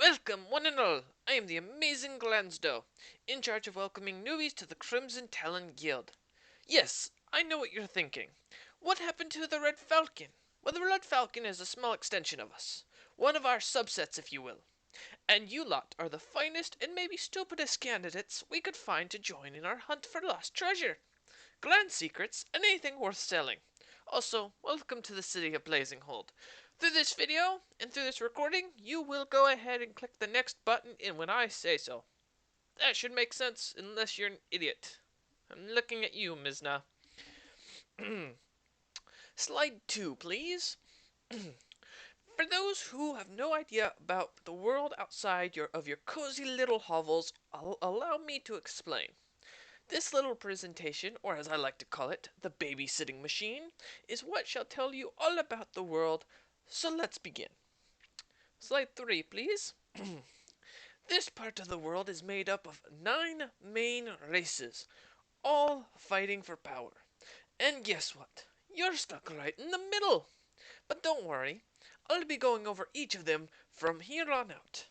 Welcome, one and all. I am the amazing Glansdow, in charge of welcoming newbies to the Crimson Talon Guild. Yes, I know what you're thinking. What happened to the Red Falcon? Well, the Red Falcon is a small extension of us. One of our subsets, if you will. And you lot are the finest and maybe stupidest candidates we could find to join in our hunt for lost treasure, Glen secrets, and anything worth selling. Also, welcome to the city of Blazing Hold. Through this video and through this recording, you will go ahead and click the next button in when I say so. That should make sense unless you're an idiot. I'm looking at you, Mizna. Slide 2, please. For those who have no idea about the world outside of your cozy little hovels, allow me to explain. This little presentation, or as I like to call it, the babysitting machine, is what shall tell you all about the world, so let's begin. Slide 3, please. This part of the world is made up of 9 main races, all fighting for power. And guess what? You're stuck right in the middle. But don't worry, I'll be going over each of them from here on out.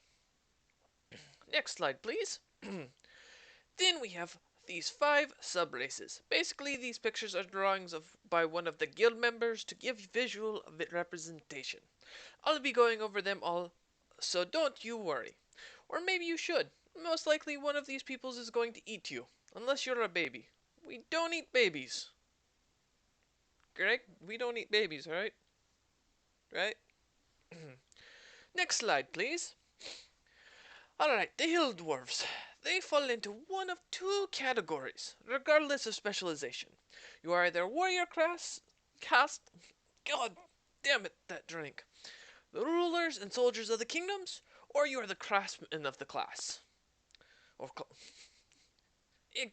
Next slide, please. Then we have these 5 sub-races. Basically, these pictures are drawings by one of the guild members to give visual representation. I'll be going over them all, so don't you worry. Or maybe you should. Most likely one of these peoples is going to eat you, unless you're a baby. We don't eat babies. Greg, we don't eat babies, right? Right? Next slide, please. Alright, the hill dwarves. They fall into one of 2 categories, regardless of specialization. You are either warrior caste, god damn it, that drink, the rulers and soldiers of the kingdoms, or you are the craftsmen of the class. Or,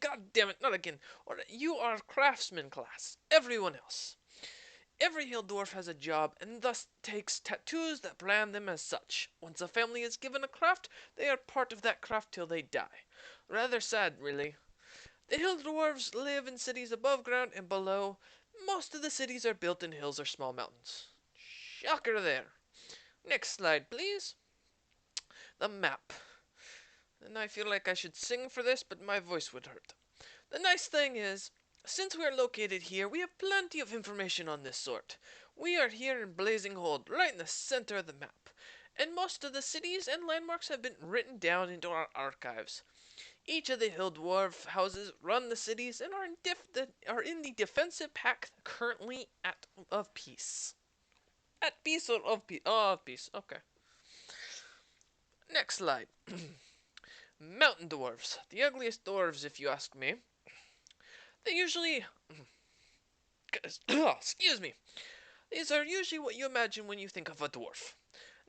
god damn it, not again. Or you are craftsman class. Everyone else. Every hill dwarf has a job and thus takes tattoos that brand them as such. Once a family is given a craft, they are part of that craft till they die. Rather sad, really. The hill dwarves live in cities above ground and below. Most of the cities are built in hills or small mountains. Shocker there. Next slide, please. The map. And I feel like I should sing for this, but my voice would hurt. The nice thing is, since we are located here, we have plenty of information on this sort. We are here in Blazing Hold, right in the center of the map, and most of the cities and landmarks have been written down into our archives. Each of the hill dwarf houses run the cities and are in the defensive pact currently of peace. At peace or of peace? Oh, of peace. Okay. Next slide. Mountain dwarves, the ugliest dwarves, if you ask me. They usually excuse me. These are usually what you imagine when you think of a dwarf.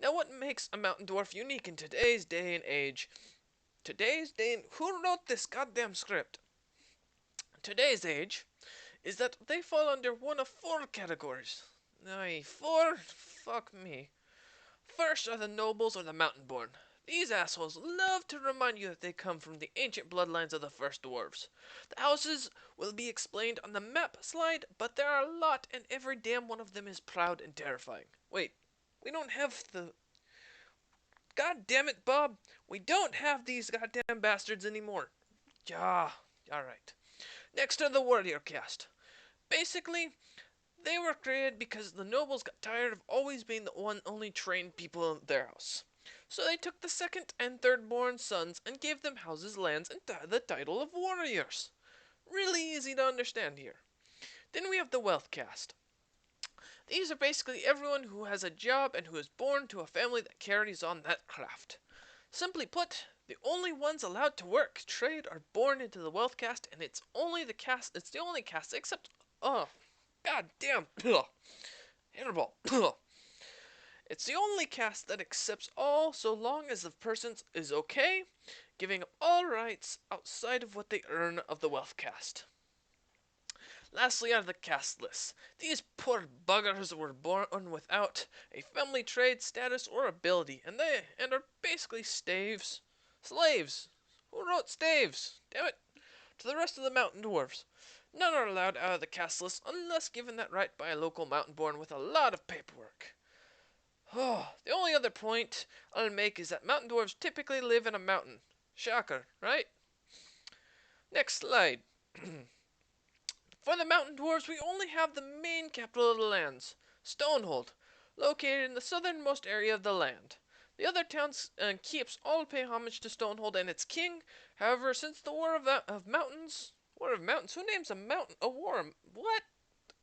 Now, what makes a mountain dwarf unique in today's day and age? Who wrote this goddamn script? Today's age is that they fall under one of 4 categories. Aye, 4? Fuck me. First are the nobles or the mountain born. These assholes love to remind you that they come from the ancient bloodlines of the first dwarves. The houses will be explained on the map slide, but there are a lot, and every damn one of them is proud and terrifying. Wait, we don't have the... God damn it, Bob! We don't have these goddamn bastards anymore. Yeah, alright. Next are the warrior caste. Basically, they were created because the nobles got tired of always being the only trained people in their house. So they took the second and third born sons and gave them houses, lands, and the title of warriors. Really easy to understand here. Then we have the wealth caste. These are basically everyone who has a job and who is born to a family that carries on that craft. Simply put, the only ones allowed to work, trade, are born into the wealth caste, and it's the only caste except, oh, god damn, hairball, it's the only caste that accepts all so long as the person is okay, giving up all rights outside of what they earn of the wealth caste. Lastly are the casteless. These poor buggers were born without a family trade status or ability, and are basically slaves. Who wrote staves? Damn it! To the rest of the mountain dwarfs. None are allowed out of the casteless unless given that right by a local mountain born with a lot of paperwork. Oh, the only other point I'll make is that mountain dwarves typically live in a mountain. Shocker, right? Next slide. For the mountain dwarves, we only have the main capital of the lands, Stonehold, located in the southernmost area of the land. The other towns and keeps all pay homage to Stonehold and its king. However, since the War of Mountains, who names a mountain a war? What?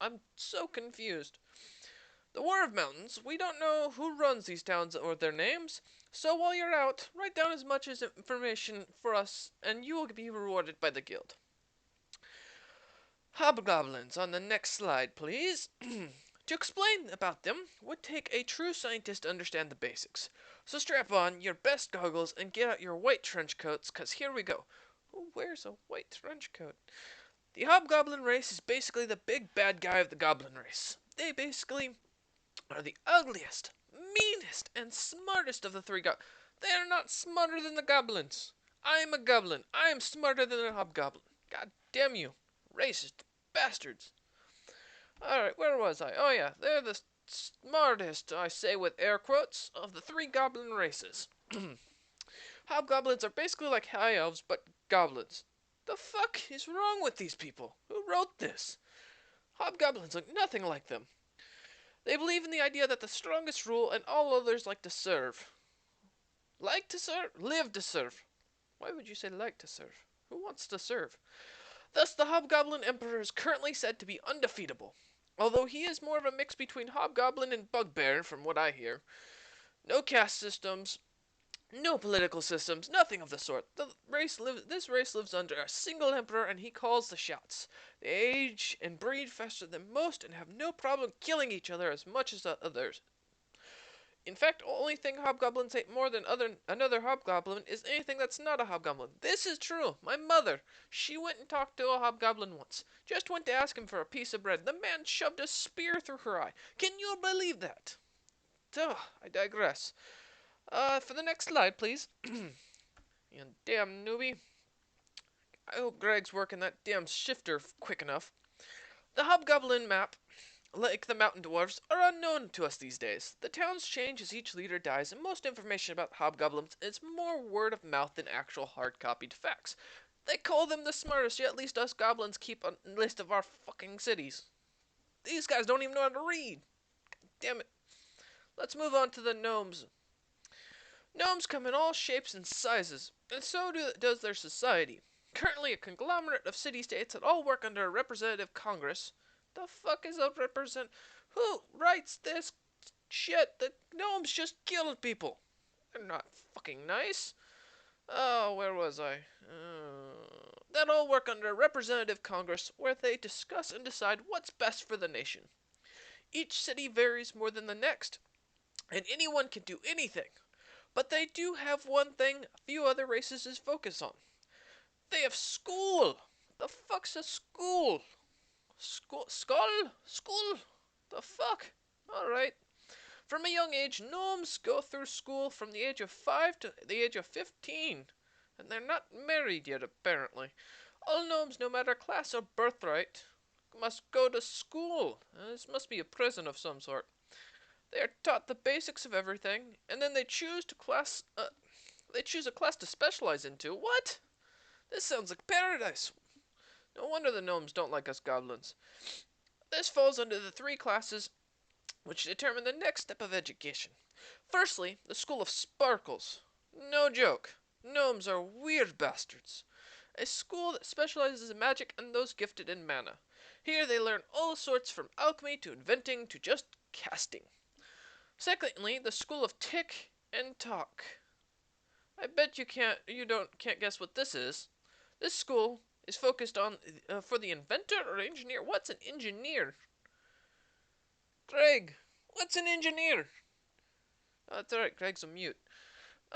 I'm so confused. The War of Mountains, we don't know who runs these towns or their names, so while you're out, write down as much as information for us, and you will be rewarded by the guild. Hobgoblins on the next slide, please. To explain about them would take a true scientist to understand the basics. So strap on your best goggles and get out your white trench coats, cause here we go. Who wears a white trench coat? The Hobgoblin race is basically the big bad guy of the Goblin race. They basically are the ugliest, meanest, and smartest of the three goblins. They are not smarter than the goblins. I am a goblin. I am smarter than a hobgoblin. God damn you. Racist bastards. Alright, where was I? Oh yeah, they're the smartest, I say with air quotes, of the three goblin races. Hobgoblins are basically like high elves, but goblins. The fuck is wrong with these people? Who wrote this? Hobgoblins look nothing like them. They believe in the idea that the strongest rule and all others like to serve. Like to serve? Live to serve. Why would you say like to serve? Who wants to serve? Thus, the Hobgoblin Emperor is currently said to be undefeatable. Although he is more of a mix between Hobgoblin and Bugbear, from what I hear. No caste systems, no political systems, nothing of the sort. This race lives under a single emperor, and he calls the shots. They age and breed faster than most, and have no problem killing each other as much as the others. In fact, the only thing hobgoblins hate more than another hobgoblin is anything that's not a hobgoblin. This is true. My mother, she went and talked to a hobgoblin once. Just went to ask him for a piece of bread. The man shoved a spear through her eye. Can you believe that? So, I digress. For the next slide, please. You damn newbie. I hope Greg's working that damn shifter quick enough. The hobgoblin map, like the mountain dwarfs, are unknown to us these days. The towns change as each leader dies, and most information about hobgoblins is more word of mouth than actual hard copied facts. They call them the smartest, yet at least us goblins keep a list of our fucking cities. These guys don't even know how to read. Damn it. Let's move on to the gnomes. Gnomes come in all shapes and sizes, and does their society. Currently a conglomerate of city-states that all work under a representative Congress. The fuck is a represent? Who writes this shit? The gnomes just killed people. They're not fucking nice. Oh, where was I? That all work under a representative Congress where they discuss and decide what's best for the nation. Each city varies more than the next, and anyone can do anything. But they do have one thing few other races focus on. They have school. The fuck's a school? School? The fuck? Alright. From a young age, gnomes go through school from the age of 5 to the age of 15. And they're not married yet, apparently. All gnomes, no matter class or birthright, must go to school. This must be a prison of some sort. They are taught the basics of everything, and then they choose a class to specialize into. What? This sounds like paradise. No wonder the gnomes don't like us goblins. This falls under the three classes which determine the next step of education. Firstly, the School of Sparkles. No joke. Gnomes are weird bastards. A school that specializes in magic and those gifted in mana. Here they learn all sorts from alchemy to inventing to just casting. Secondly, the School of Tick and Talk. I bet you can't guess what this is. This school is focused on for the inventor or engineer. What's an engineer? Greg, what's an engineer? Oh, that's alright, Greg's a mute.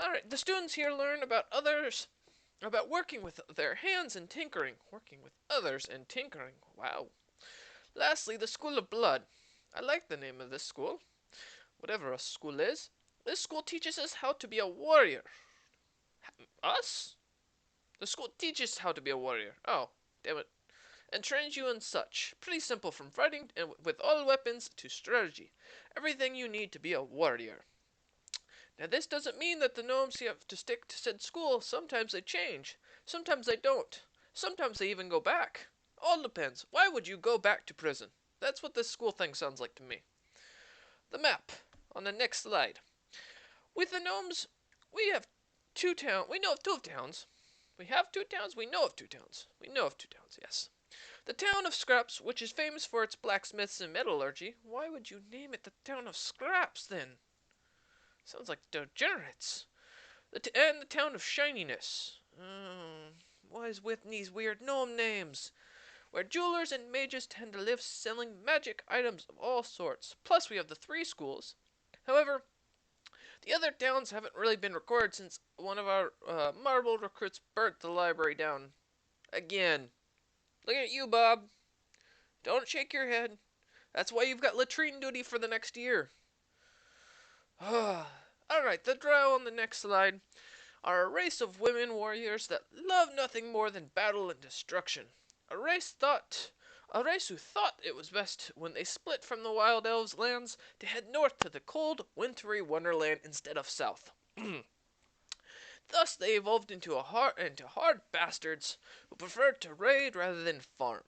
Alright, the students here learn about working with their hands and tinkering. Working with others and tinkering. Wow. Lastly, the School of Blood. I like the name of this school. Whatever a school is. This school teaches us how to be a warrior. Us? The school teaches how to be a warrior. Oh, damn it. and trains you in such. Pretty simple, from fighting and with all weapons to strategy. Everything you need to be a warrior. Now, this doesn't mean that the gnomes have to stick to said school. Sometimes they change. Sometimes they don't. Sometimes they even go back. All depends. Why would you go back to prison? That's what this school thing sounds like to me. The map on the next slide. With the gnomes, we have two towns. We know of two towns. We have two towns. We know of two towns. We know of two towns, yes. The town of Scraps, which is famous for its blacksmiths and metallurgy. Why would you name it the town of Scraps, then? Sounds like degenerates. And the town of Shininess. What is with these weird gnome names? Where jewelers and mages tend to live selling magic items of all sorts. Plus, we have the three schools. However, the other towns haven't really been recorded since one of our marble recruits burnt the library down. Again. Look at you, Bob. Don't shake your head. That's why you've got latrine duty for the next year. Alright, the drow on the next slide are a race of women warriors that love nothing more than battle and destruction. A race who thought it was best when they split from the Wild Elves' lands to head north to the cold, wintry wonderland instead of south. Thus, they evolved into hard bastards who preferred to raid rather than farm.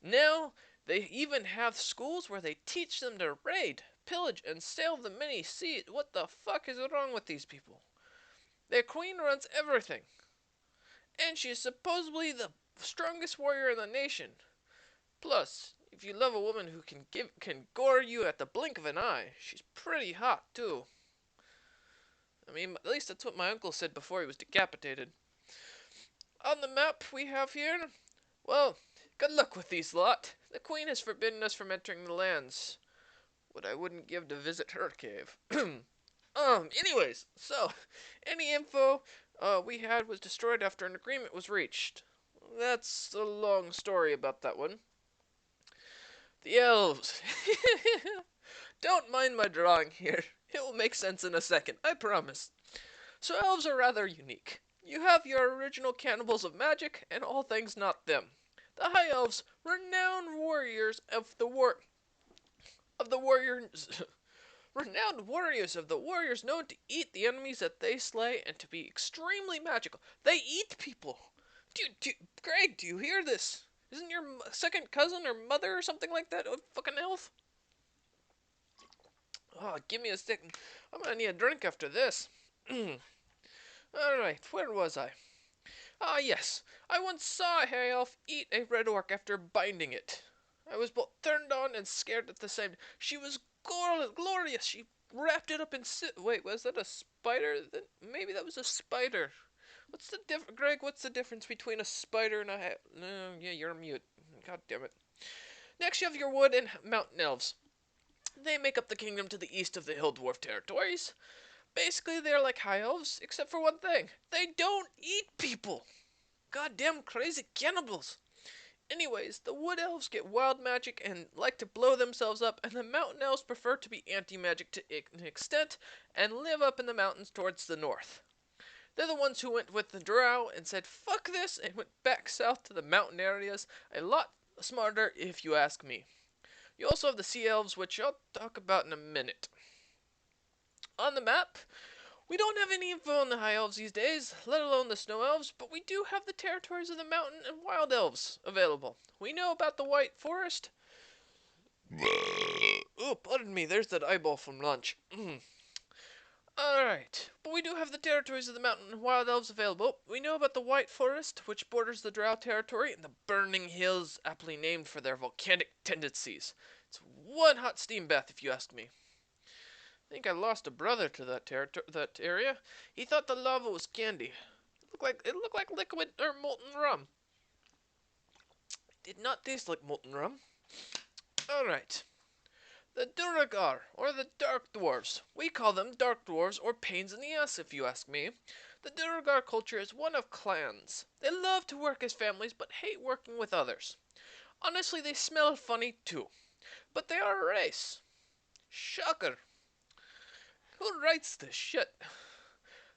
Now, they even have schools where they teach them to raid, pillage, and sail the many seas. What the fuck is wrong with these people? Their queen runs everything, and she is supposedly the strongest warrior in the nation. Plus, if you love a woman who can gore you at the blink of an eye, she's pretty hot too. I mean, at least that's what my uncle said before he was decapitated. On the map we have here, well, good luck with these lot. The queen has forbidden us from entering the lands. What I wouldn't give to visit her cave. Anyways, so, any info we had was destroyed after an agreement was reached. That's a long story about that one. The elves. Don't mind my drawing here. It will make sense in a second, I promise. So elves are rather unique. You have your original cannibals of magic and all things not them. The high elves, renowned warriors of the warriors renowned warriors of the warriors known to eat the enemies that they slay and to be extremely magical. They eat people. Greg, do you hear this? Isn't your second cousin or mother or something like that a fucking elf? Oh, give me a second. I'm gonna need a drink after this. Alright, where was I? Ah, yes. I once saw a high elf eat a red orc after binding it. I was both turned on and scared at the same time. She was glorious. She wrapped it up in wait, was that a spider? Maybe that was a spider. What's the Greg, what's the difference between a spider and a no, yeah, you're mute. God damn it. Next you have your wood and mountain elves. They make up the kingdom to the east of the hill dwarf territories. Basically, they're like high elves, except for one thing. They don't eat people. Goddamn crazy cannibals. Anyways, the wood elves get wild magic and like to blow themselves up, and the mountain elves prefer to be anti-magic to an extent and live up in the mountains towards the north. They're the ones who went with the drow and said fuck this and went back south to the mountain areas. A lot smarter if you ask me. You also have the sea elves, which I'll talk about in a minute. On the map, we don't have any info on the high elves these days, let alone the snow elves, but we do have the territories of the mountain and wild elves available. We know about the white forest. Oh, pardon me, there's that eyeball from lunch. Alright, but we do have the territories of the mountain and wild elves available. We know about the White Forest, which borders the Drow territory, and the Burning Hills, aptly named for their volcanic tendencies. It's one hot steam bath, if you ask me. I think I lost a brother to that area. He thought the lava was candy. It looked like liquid or molten rum. It did not taste like molten rum. Alright. The Duergar, or the Dark Dwarves. We call them Dark Dwarves, or pains in the ass, if you ask me. The Duergar culture is one of clans. They love to work as families, but hate working with others. Honestly, they smell funny, too. But they are a race. Shocker. Who writes this shit?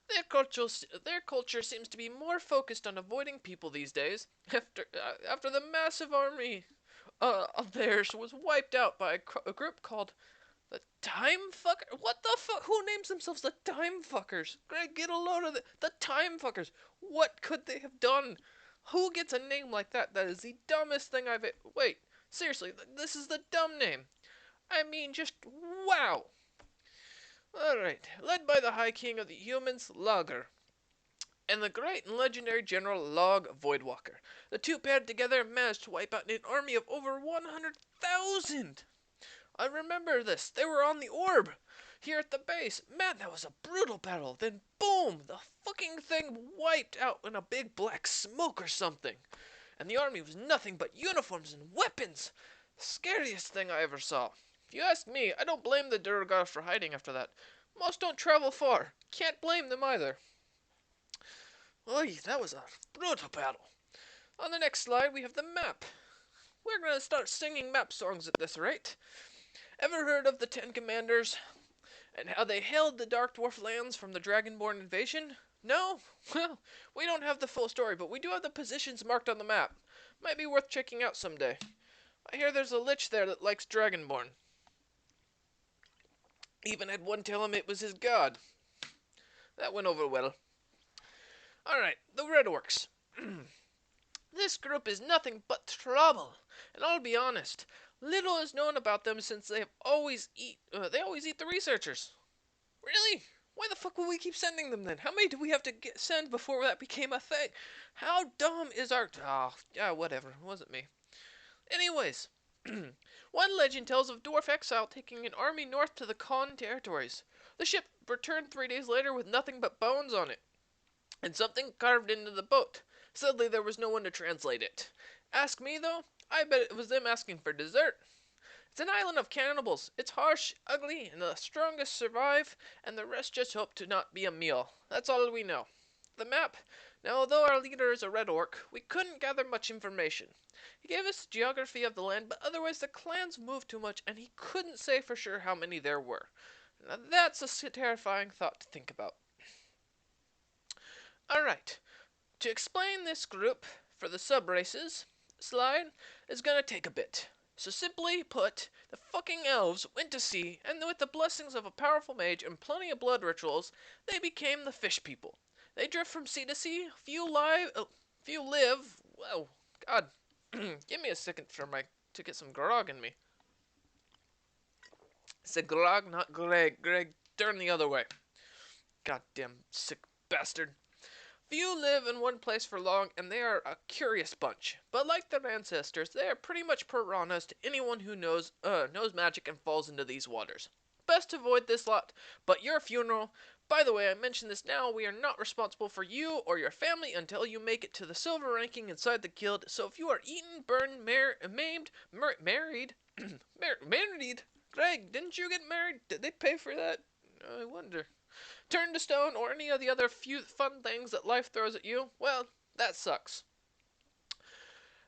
Their culture seems to be more focused on avoiding people these days. After the massive army of theirs was wiped out by a group called the Time Fucker. What the fuck? Who names themselves the Time Fuckers? Greg, get a load of the Time Fuckers. What could they have done? Who gets a name like that? That is the dumbest thing I've. Wait, seriously, this is the dumb name. I mean, just wow. Alright, led by the High King of the Humans, Lager, and the great and legendary General Log Voidwalker. The two paired together managed to wipe out an army of over 100,000. I remember this. They were on the orb here at the base. Man, that was a brutal battle. Then, boom, the fucking thing wiped out in a big black smoke or something. And the army was nothing but uniforms and weapons. Scariest thing I ever saw. If you ask me, I don't blame the Durgar for hiding after that. Most don't travel far. Can't blame them either. Oy, that was a brutal battle. On the next slide, we have the map. We're gonna start singing map songs at this rate. Ever heard of the Ten Commanders and how they held the Dark Dwarf lands from the Dragonborn invasion? No? Well, we don't have the full story, but we do have the positions marked on the map. Might be worth checking out someday. I hear there's a lich there that likes Dragonborn. Even had one tell him it was his god. That went over well. Alright, the Red Orcs. This group is nothing but trouble, and I'll be honest, little is known about them since they always eat the researchers. Really? Why the fuck will we keep sending them then? How many do we have to send before that became a thing? How dumb is our... Oh, yeah, whatever. It wasn't me. Anyways, one legend tells of dwarf exile taking an army north to the Khan territories. The ship returned 3 days later with nothing but bones on it, and something carved into the boat. Sadly, there was no one to translate it. Ask me, though, I bet it was them asking for dessert. It's an island of cannibals. It's harsh, ugly, and the strongest survive, and the rest just hope to not be a meal. That's all we know. The map. Now, although our leader is a red orc, we couldn't gather much information. He gave us the geography of the land, but otherwise the clans moved too much, and he couldn't say for sure how many there were. Now, that's a terrifying thought to think about. Alright, to explain this group for the sub-races slide is gonna take a bit. So simply put, the fucking elves went to sea, and with the blessings of a powerful mage and plenty of blood rituals, they became the fish people. They drift from sea to sea, few live, well, God, give me a second to get some grog in me. I said grog, not Greg. Greg, turn the other way. Goddamn sick bastard. Few live in one place for long, and they are a curious bunch. But like their ancestors, they are pretty much piranhas to anyone who knows magic and falls into these waters. Best to avoid this lot, but your funeral. By the way, I mention this now, we are not responsible for you or your family until you make it to the silver ranking inside the guild, so if you are eaten, burned, maimed, married, married, Greg, didn't you get married? Did they pay for that? I wonder. Turn to stone or any of the other few fun things that life throws at you, well, that sucks.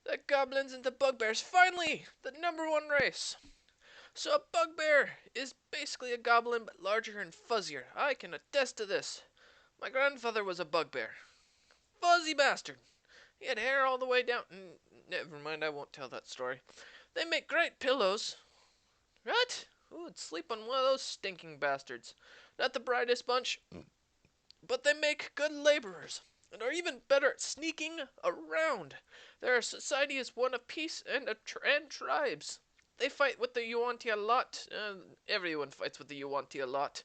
The goblins and the bugbears, finally! The #1 race! So a bugbear is basically a goblin but larger and fuzzier. I can attest to this. My grandfather was a bugbear. Fuzzy bastard. He had hair all the way down. Never mind, I won't tell that story. They make great pillows. What? Who would sleep on one of those stinking bastards? Not the brightest bunch, but they make good laborers, and are even better at sneaking around. Their society is one of peace and tribes. They fight with the Yuan-Ti a lot. Everyone fights with the Yuan-Ti a lot.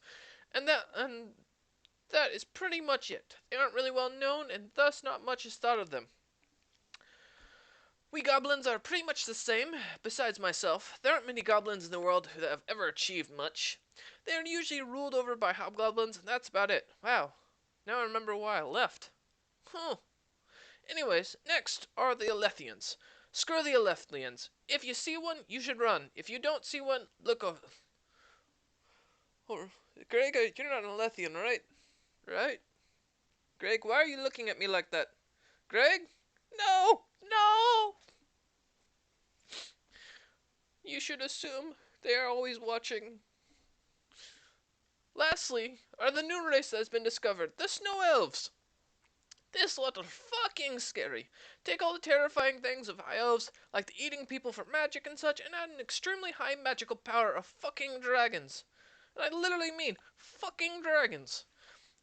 And that is pretty much it. They aren't really well known, and thus not much is thought of them. We goblins are pretty much the same. Besides myself, there aren't many goblins in the world who have ever achieved much. They are usually ruled over by hobgoblins, and that's about it. Wow. Now I remember why I left. Huh. Anyways, next are the Alethians. Screw the Alethians. If you see one, you should run. If you don't see one, look over. Oh, Greg, you're not an Alethian, right? Right? Greg, why are you looking at me like that? Greg? No! No! You should assume they are always watching. Lastly, are the new race that has been discovered, the Snow Elves. This lot are fucking scary. Take all the terrifying things of high elves, like the eating people for magic and such, and add an extremely high magical power of fucking dragons. And I literally mean fucking dragons.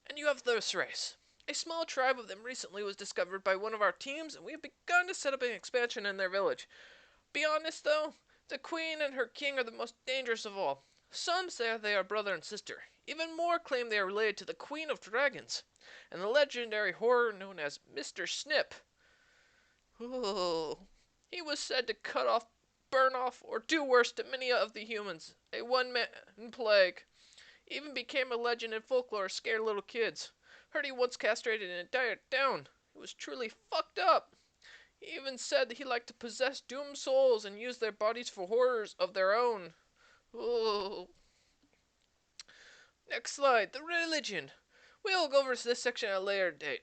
And you have this race. A small tribe of them recently was discovered by one of our teams, and we have begun to set up an expansion in their village. Be honest though, the queen and her king are the most dangerous of all. Some say they are brother and sister. Even more claim they are related to the Queen of Dragons, and the legendary horror known as Mr. Snip. Oh, he was said to cut off, burn off, or do worse to many of the humans. A one-man plague. Even became a legend in folklore, scared little kids. Heard he once castrated and died down. It was truly fucked up. He even said that he liked to possess doomed souls and use their bodies for horrors of their own. Oh. Next slide, the religion. We'll go over this section at a later date.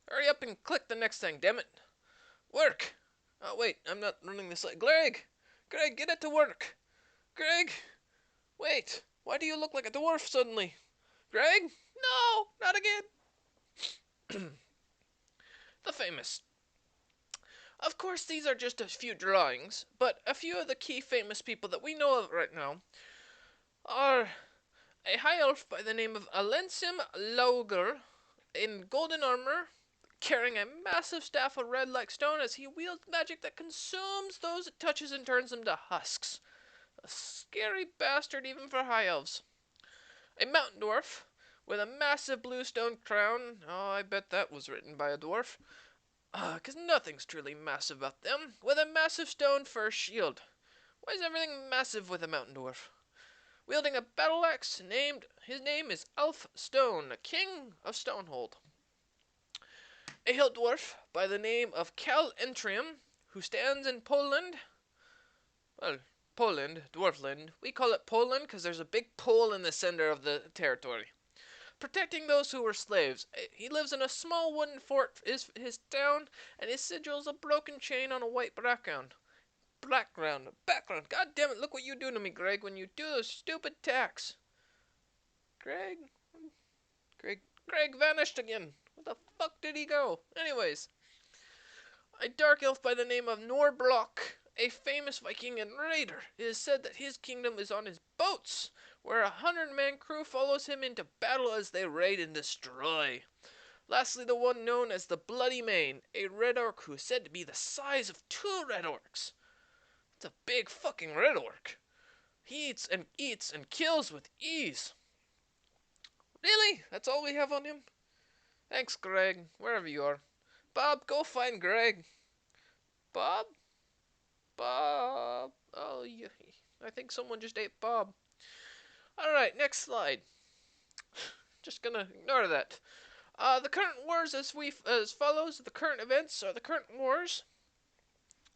Hurry up and click the next thing, damn it. Work. Oh wait, I'm not running this slide. Greg! Greg, get it to work! Greg! Wait, why do you look like a dwarf suddenly? Greg? No, not again. The famous. Of course, these are just a few drawings, but a few of the key famous people that we know of right now are a high elf by the name of Alensim Lauger in golden armor, carrying a massive staff of red like stone as he wields magic that consumes those it touches and turns them to husks. A scary bastard even for high elves. A mountain dwarf with a massive blue stone crown. Oh, I bet that was written by a dwarf. 'Cause nothing's truly massive about them. With a massive stone for a shield. Why is everything massive with a mountain dwarf? Wielding a battle axe, his name is Alf Stone, king of Stonehold. A hill dwarf by the name of Cal Entrium, who stands in Poland. Well, Poland, Dwarfland. We call it Poland because there's a big pole in the center of the territory. Protecting those who were slaves. He lives in a small wooden fort, is his town, and his sigil is a broken chain on a white background. Background. God damn it, look what you do to me, Greg, when you do those stupid tacks. Greg? Greg vanished again. Where the fuck did he go? Anyways, a dark elf by the name of Norblock, a famous Viking and raider. It is said that his kingdom is on his boats, where 100-man crew follows him into battle as they raid and destroy. Lastly, the one known as the Bloody Mane, a red orc who is said to be the size of 2 red orcs. It's a big fucking red orc. He eats and kills with ease. Really? That's all we have on him? Thanks, Greg, wherever you are. Bob, go find Greg. Bob? Bob. Oh, yeah. I think someone just ate Bob. Alright, next slide. Just gonna ignore that. The current wars as follows. The current events are the current wars.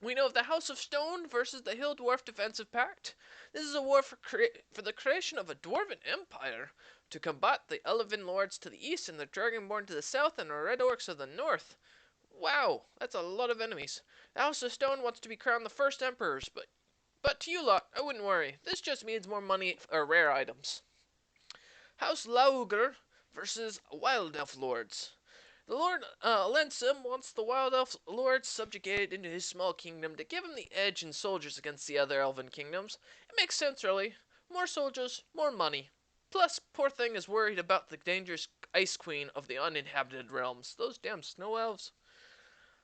We know of the House of Stone versus the Hill Dwarf Defensive Pact. This is a war for the creation of a dwarven empire to combat the Elven lords to the east and the Dragonborn to the south and the Red Orcs of the north. Wow, that's a lot of enemies. The House of Stone wants to be crowned the first emperors, but to you lot, I wouldn't worry. This just means more money or rare items. House Lauger versus Wild Elf Lords. The Lord Lensum wants the Wild Elf Lords subjugated into his small kingdom to give him the edge in soldiers against the other elven kingdoms. It makes sense, really. More soldiers, more money. Plus, poor thing is worried about the dangerous Ice Queen of the uninhabited realms. Those damn snow elves.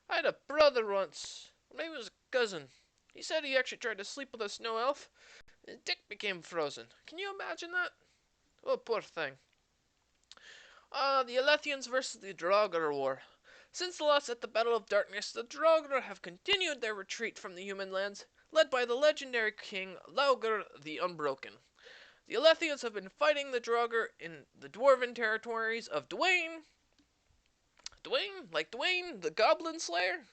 I had a brother once. Maybe it was a cousin. He said he actually tried to sleep with a snow elf. His dick became frozen. Can you imagine that? Oh, poor thing. The Alethians versus the Draugr War. Since the loss at the Battle of Darkness, the Draugr have continued their retreat from the human lands, led by the legendary king Laugr the Unbroken. The Alethians have been fighting the Draugr in the dwarven territories of Dwayne, like Dwayne the Goblin Slayer?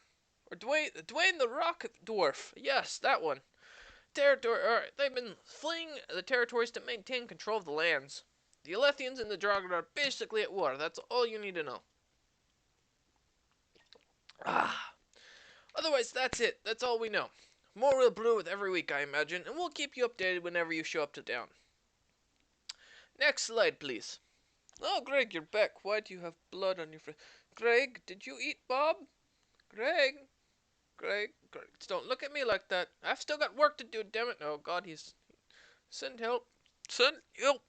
Or Dwayne the Rock Dwarf. Yes, that one. They've been fleeing the territories to maintain control of the lands. The Alethians and the Draugr are basically at war. That's all you need to know. Otherwise, that's it. That's all we know. More will brew with every week, I imagine, and we'll keep you updated whenever you show up to town. Next slide, please. Oh, Greg, you're back. Why do you have blood on your face? Greg, did you eat Bob? Greg, Greg, don't look at me like that. I've still got work to do, damn it. Oh, God, he's. Send help. Send help.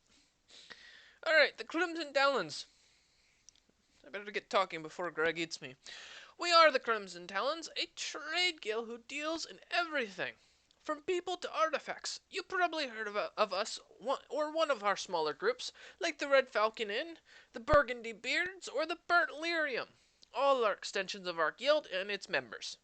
Alright, the Crimson Talons. I better get talking before Greg eats me. We are the Crimson Talons, a trade guild who deals in everything. From people to artifacts. You probably heard of us, or one of our smaller groups, like the Red Falcon Inn, the Burgundy Beards, or the Burnt Lyrium. All are extensions of our guild and its members.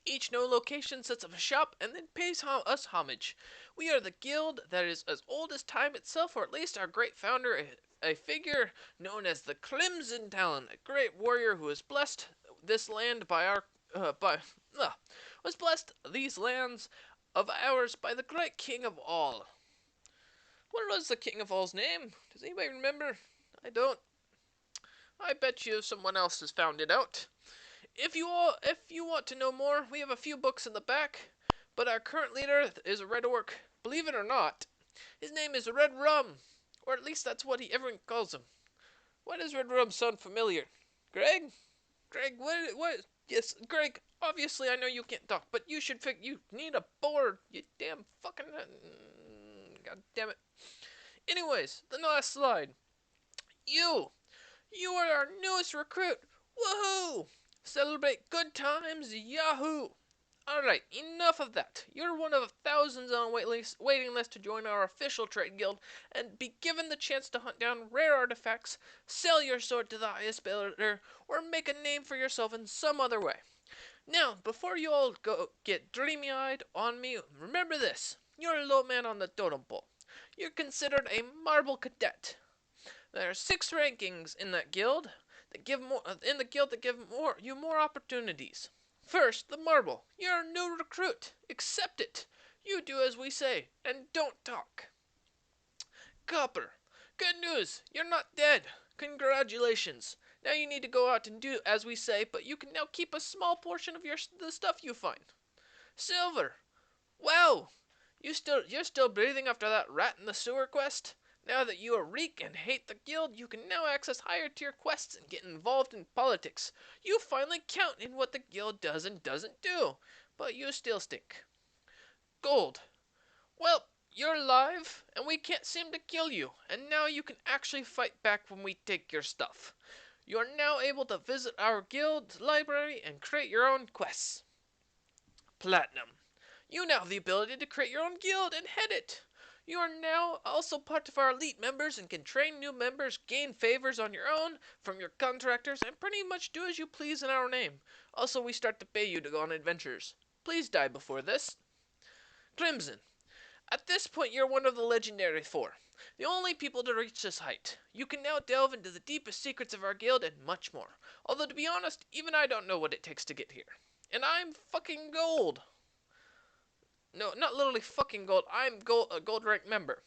Each no location sets up a shop and then pays us homage. We are the guild that is as old as time itself, or at least our great founder, a figure known as the Crimson Talon, a great warrior who has blessed this land by our by was blessed these lands of ours by the great king of all. What was the king of all's name? Does anybody remember? I don't. I bet you someone else has found it out. If you want to know more, we have a few books in the back. But our current leader is a red orc. Believe it or not, his name is Red Rum, or at least that's what everyone calls him. Why does Red Rum sound familiar? Greg, Greg, what? Yes, Greg. Obviously, I know you can't talk, but you should you need a board. You damn fucking. God damn it. Anyways, the last slide. You, you are our newest recruit. Woohoo! Celebrate good times, yahoo! Alright, enough of that. You're one of thousands on a waiting list to join our official trade guild and be given the chance to hunt down rare artifacts, sell your sword to the highest bidder, or make a name for yourself in some other way. Now, before you all go get dreamy-eyed on me, remember this. You're a low man on the totem pole. You're considered a marble cadet. There are 6 rankings in that guild that give more opportunities. First, the marble. You're a new recruit. Accept it. You do as we say and don't talk. Copper. Good news. You're not dead. Congratulations. Now you need to go out and do as we say, but you can now keep a small portion of the stuff you find. Silver. Wow. You're still breathing after that rat in the sewer quest? Now that you are Reek and hate the guild, you can now access higher tier quests and get involved in politics. You finally count in what the guild does and doesn't do, but you still stink. Gold. Well, you're alive, and we can't seem to kill you, and now you can actually fight back when we take your stuff. You are now able to visit our guild library and create your own quests. Platinum. You now have the ability to create your own guild and head it. You are now also part of our elite members and can train new members, gain favors on your own from your contractors, and pretty much do as you please in our name. Also, we start to pay you to go on adventures. Please die before this. Crimson. At this point, you're one of the legendary 4. The only people to reach this height. You can now delve into the deepest secrets of our guild and much more. Although, to be honest, even I don't know what it takes to get here. And I'm fucking gold. No, not literally fucking gold. I'm a gold rank member.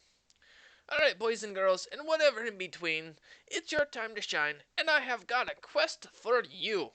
Alright, boys and girls, and whatever in between, it's your time to shine, and I have got a quest for you.